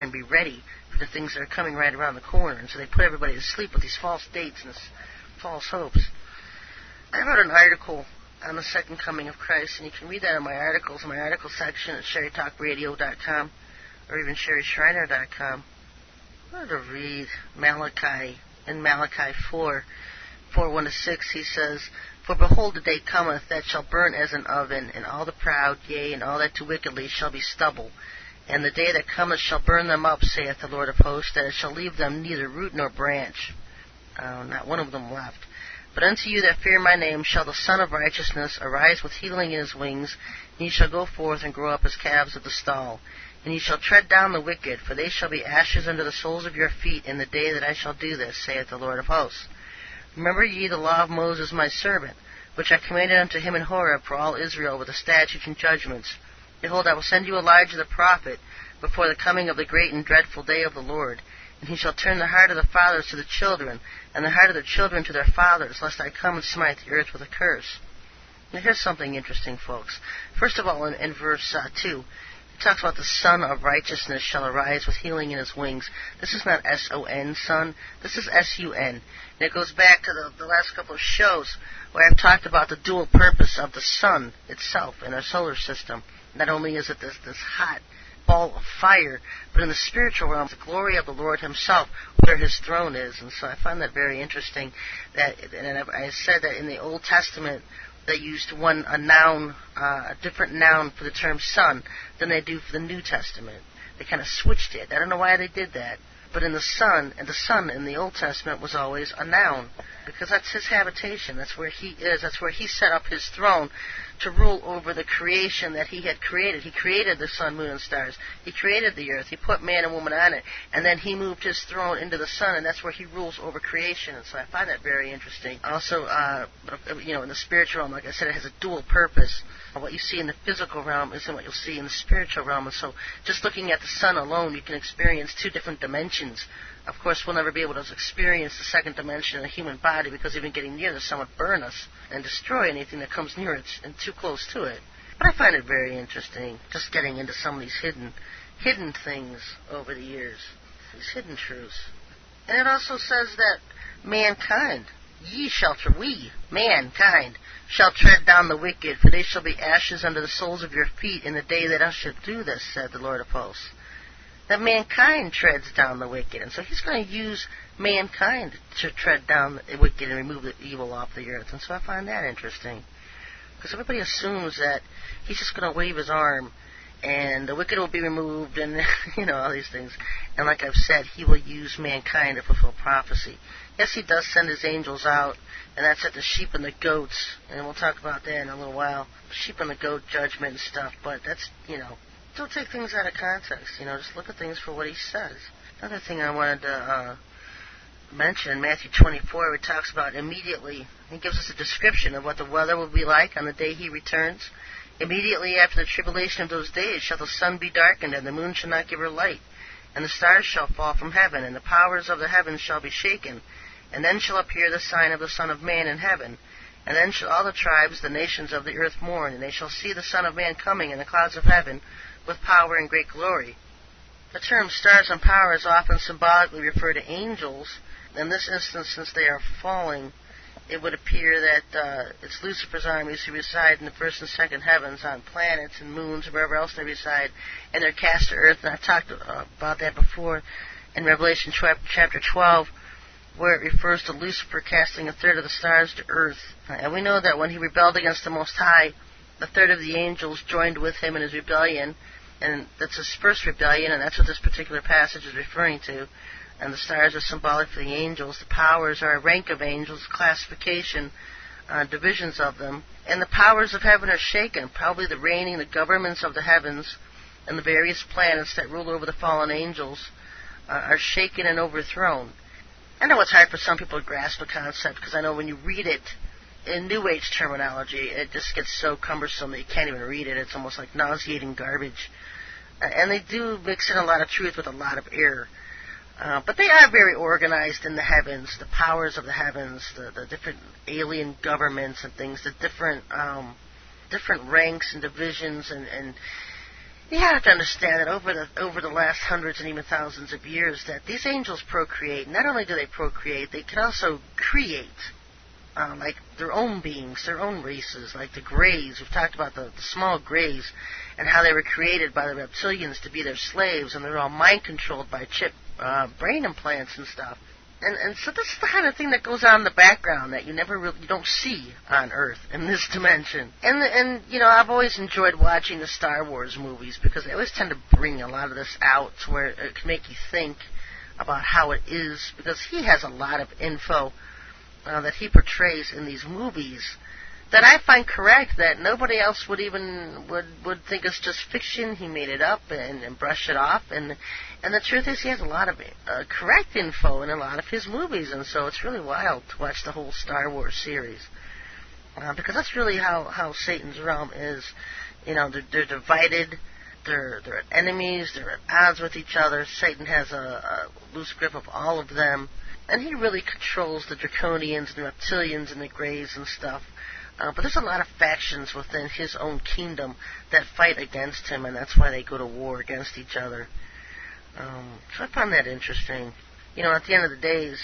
and be ready for the things that are coming right around the corner. And so they put everybody to sleep with these false dates and false hopes. I wrote an article on the second coming of Christ, and you can read that in my articles, in my article section at SherryTalkRadio.com or even SherryShriner.com. I wanted to read Malachi. In Malachi 4:1-6, he says, "For behold, the day cometh that shall burn as an oven, and all the proud, yea, and all that do wickedly shall be stubble. And the day that cometh shall burn them up, saith the Lord of hosts, that it shall leave them neither root nor branch." Not one of them left. "But unto you that fear my name shall the Son of Righteousness arise with healing in his wings, and ye shall go forth and grow up as calves of the stall. And ye shall tread down the wicked, for they shall be ashes under the soles of your feet in the day that I shall do this, saith the Lord of hosts. Remember ye the law of Moses my servant, which I commanded unto him in Horeb for all Israel with the statutes and judgments. Behold, I will send you Elijah the prophet before the coming of the great and dreadful day of the Lord. And he shall turn the heart of the fathers to the children, and the heart of the children to their fathers, lest I come and smite the earth with a curse." Now here's something interesting, folks. First of all, in verse 2, it talks about the Son of Righteousness shall arise with healing in his wings. This is not S-O-N, son. This is S-U-N. And it goes back to the last couple of shows where I've talked about the dual purpose of the sun itself in our solar system. Not only is it this hot ball of fire, but in the spiritual realm, the glory of the Lord himself, where his throne is. And so I find that very interesting. And I said that in the Old Testament, they used a different noun for the term son than they do for the New Testament. They kind of switched it. I don't know why they did that. But in the sun in the Old Testament was always a noun, because that's his habitation. That's where he is. That's where he set up his throne to rule over the creation that he had created. He created the sun, moon, and stars. He created the earth. He put man and woman on it. And then he moved his throne into the sun, and that's where he rules over creation. And so I find that very interesting. Also, in the spiritual realm, like I said, it has a dual purpose. What you see in the physical realm isn't what you'll see in the spiritual realm. And so just looking at the sun alone, you can experience two different dimensions. Of course, we'll never be able to experience the second dimension in a human body, because even getting near the sun would burn us and destroy anything that comes near it and too close to it. But I find it very interesting, just getting into some of these hidden things over the years, these hidden truths. And it also says that mankind, mankind, shall tread down the wicked, for they shall be ashes under the soles of your feet in the day that I shall do this, said the Lord of hosts. That mankind treads down the wicked. And so he's going to use mankind to tread down the wicked and remove the evil off the earth. And so I find that interesting, because everybody assumes that he's just going to wave his arm and the wicked will be removed and, all these things. And like I've said, he will use mankind to fulfill prophecy. Yes, he does send his angels out, and that's at the sheep and the goats. And we'll talk about that in a little while. Sheep and the goat judgment and stuff. But that's, don't take things out of context, just look at things for what he says. Another thing I wanted to mention, in Matthew 24, where it talks about immediately, he gives us a description of what the weather will be like on the day he returns. Immediately after the tribulation of those days shall the sun be darkened, and the moon shall not give her light, and the stars shall fall from heaven, and the powers of the heavens shall be shaken. And then shall appear the sign of the Son of Man in heaven. And then shall all the tribes, the nations of the earth mourn, and they shall see the Son of Man coming in the clouds of heaven with power and great glory. The term stars and powers often symbolically refer to angels. In this instance, since they are falling, it would appear that it's Lucifer's armies who reside in the first and second heavens, on planets and moons, wherever else they reside, and they're cast to earth. And I've talked about that before in Revelation chapter 12, where it refers to Lucifer casting a third of the stars to earth. And we know that when he rebelled against the Most High, a third of the angels joined with him in his rebellion, and that's his first rebellion, and that's what this particular passage is referring to. And the stars are symbolic for the angels. The powers are a rank of angels, classification, divisions of them. And the powers of heaven are shaken. Probably the reigning, the governments of the heavens, and the various planets that rule over the fallen angels are shaken and overthrown. I know it's hard for some people to grasp the concept, because I know when you read it in New Age terminology, it just gets so cumbersome that you can't even read it. It's almost like nauseating garbage. And they do mix in a lot of truth with a lot of error. But they are very organized in the heavens, the powers of the heavens, the different alien governments and things, the different ranks and divisions, and You have to understand that over the last hundreds and even thousands of years that these angels procreate. Not only do they procreate, they can also create, like their own beings, their own races, like the Greys. We've talked about the small Greys and how they were created by the reptilians to be their slaves, and they're all mind-controlled by chip brain implants and stuff. And so this is the kind of thing that goes on in the background that you don't see on Earth in this dimension. And you know, I've always enjoyed watching the Star Wars movies because they always tend to bring a lot of this out to where it can make you think about how it is, because he has a lot of info that he portrays in these movies that I find correct, that nobody else would think it's just fiction. He made it up and brushed it off, and the truth is he has a lot of correct info in a lot of his movies, and so it's really wild to watch the whole Star Wars series, because that's really how Satan's realm is. You know, they're divided, they're enemies, they're at odds with each other. Satan has a loose grip of all of them, and he really controls the Draconians and the Reptilians and the Greys and stuff. But there's a lot of factions within his own kingdom that fight against him, and that's why they go to war against each other. So I find that interesting. You know, at the end of the days,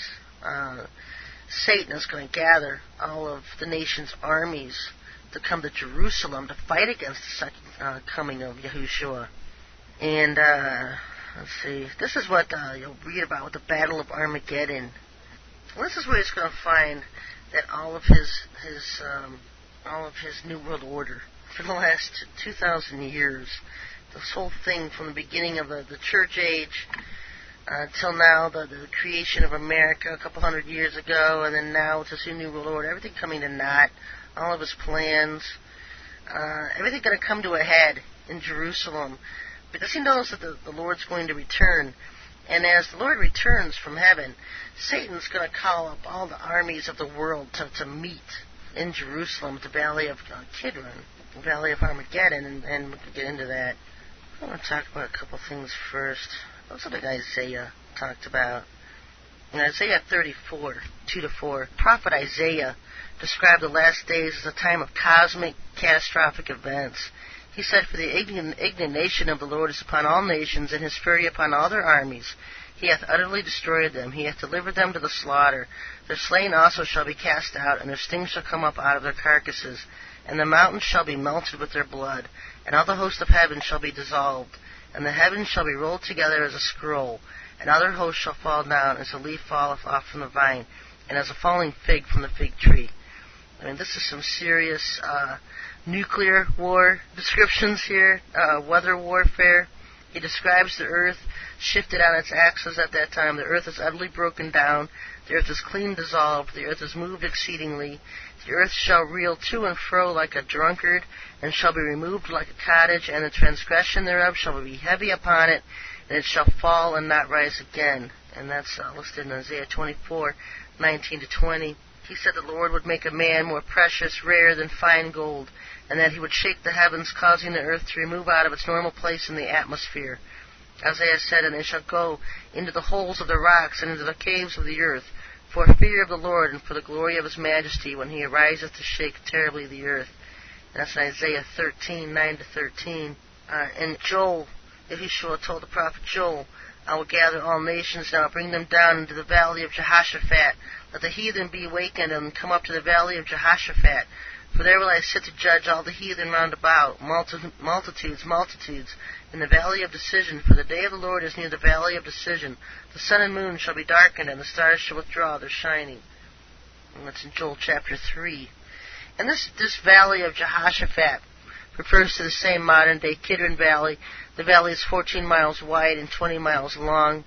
Satan is going to gather all of the nation's armies to come to Jerusalem to fight against the second coming of Yahushua. And, let's see, this is what you'll read about with the Battle of Armageddon. Well, this is where he's going to find that all of his New World Order for the last 2,000 years, this whole thing from the beginning of the Church Age till now, the creation of America a couple hundred years ago, and then now with this New World Order, everything coming to naught, all of his plans, everything going to come to a head in Jerusalem, because he knows that the Lord's going to return. And as the Lord returns from heaven, Satan's going to call up all the armies of the world to meet in Jerusalem at the Valley of Kidron, the Valley of Armageddon, and we can get into that. I want to talk about a couple things first. Those are the Isaiah talked about. In Isaiah 34, 2-4, Prophet Isaiah described the last days as a time of cosmic, catastrophic events. He said, "For the indignation of the Lord is upon all nations, and his fury upon all their armies. He hath utterly destroyed them. He hath delivered them to the slaughter. Their slain also shall be cast out, and their stings shall come up out of their carcasses. And the mountains shall be melted with their blood, and all the host of heaven shall be dissolved. And the heavens shall be rolled together as a scroll, and other hosts shall fall down as a leaf falleth off from the vine, and as a falling fig from the fig tree." I mean, this is some serious nuclear war descriptions here, weather warfare. He describes the earth shifted on its axis at that time. The earth is utterly broken down. The earth is clean dissolved. The earth is moved exceedingly. The earth shall reel to and fro like a drunkard, and shall be removed like a cottage, and the transgression thereof shall be heavy upon it, and it shall fall and not rise again. And that's listed in Isaiah 24, 19-20. He said the Lord would make a man more precious, rare than fine gold, and that he would shake the heavens, causing the earth to remove out of its normal place in the atmosphere. Isaiah said, "And they shall go into the holes of the rocks and into the caves of the earth, for fear of the Lord and for the glory of his majesty, when he ariseth to shake terribly the earth." And that's in Isaiah 13, 9-13. And Joel, Yahushua told the prophet Joel, "I will gather all nations, and I will bring them down into the valley of Jehoshaphat. Let the heathen be awakened, and come up to the valley of Jehoshaphat. For there will I sit to judge all the heathen round about, multitudes, in the valley of decision. For the day of the Lord is near the valley of decision. The sun and moon shall be darkened, and the stars shall withdraw their shining." And that's in Joel chapter 3. And this valley of Jehoshaphat refers to the same modern-day Kidron Valley. The valley is 14 miles wide and 20 miles long.